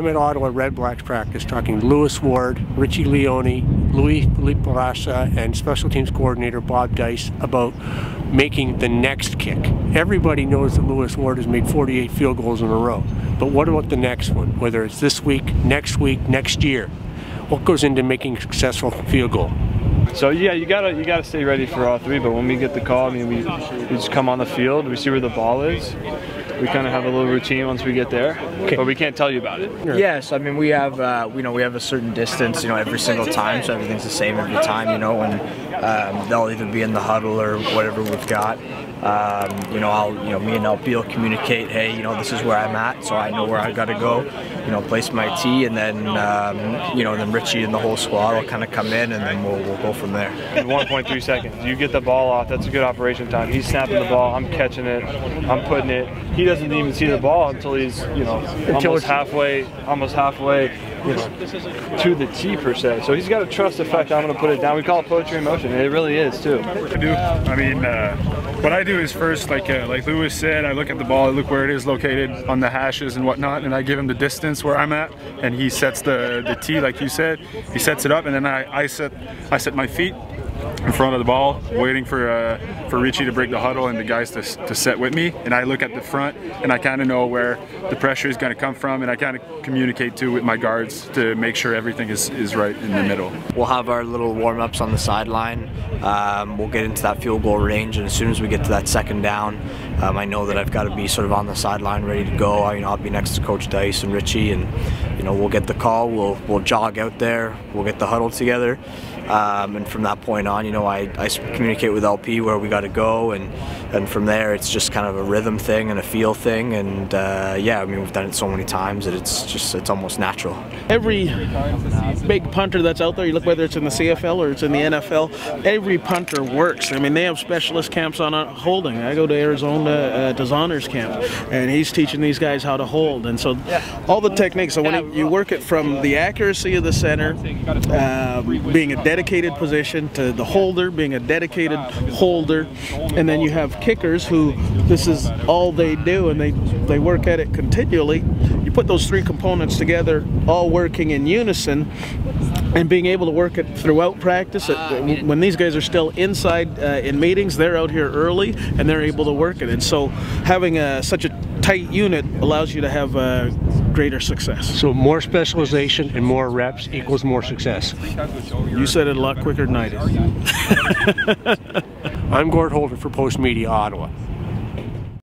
I'm at Ottawa Red Blacks practice talking Lewis Ward, Richie Leone, Louis Philippe Barassa, and Special Teams Coordinator Bob Dice about making the next kick. Everybody knows that Lewis Ward has made 48 field goals in a row, but what about the next one? Whether it's this week, next year, what goes into making a successful field goal? So yeah, you gotta stay ready for all three. But when we get the call, I mean, we just come on the field, we see where the ball is. We kind of have a little routine once we get there, but we can't tell you about it. Yes, I mean we have we have a certain distance, every single time, so everything's the same every time, and they'll either be in the huddle or whatever we've got. Me and LP will communicate, hey, this is where I'm at, so I know where I got to go, place my tee, and then then Richie and the whole squad will kind of come in, and then we'll go from there. In 1.3 seconds, you get the ball off. That's a good operation time. He's snapping the ball. I'm catching it. I'm putting it. He doesn't even see the ball until he's almost halfway to the tee per se. So he's got a trust the fact I'm going to put it down. We call it poetry in motion, and it really is too. I mean, what I do is first, like Lewis said, I look at the ball, I look where it is located on the hashes and whatnot, and I give him the distance where I'm at, and he sets the tee, like you said. He sets it up, and then I set my feet in front of the ball, waiting for Richie to break the huddle and the guys to set with me, and I look at the front, and I kind of know where the pressure is going to come from, and I kind of communicate too with my guards to make sure everything is right in the middle. We'll have our little warm-ups on the sideline. We'll get into that field goal range, and as soon as we get to that second down, I know that I've got to be sort of on the sideline ready to go. I'll be next to Coach Dice and Richie, and we'll get the call, we'll jog out there, we'll get the huddle together. And from that point on, I communicate with LP where we got to go, and from there it's just kind of a rhythm thing and a feel thing, and yeah, I mean we've done it so many times that it's almost natural. Every big punter that's out there, you look whether it's in the CFL or it's in the NFL, every punter works. I mean they have specialist camps on holding. I go to Arizona to Zahner's camp, and he's teaching these guys how to hold, and so all the techniques. So when you work it from the accuracy of the center, being a dedicated position, to the holder being a dedicated holder, and then you have kickers who this is all they do, and they work at it continually. You put those three components together, all working in unison, and being able to work it throughout practice. When these guys are still inside in meetings, they're out here early and they're able to work it, and so having such a tight unit allows you to have greater success. So more specialization and more reps equals more success. You said it a lot quicker than I did. I'm Gord Holder for Post Media Ottawa.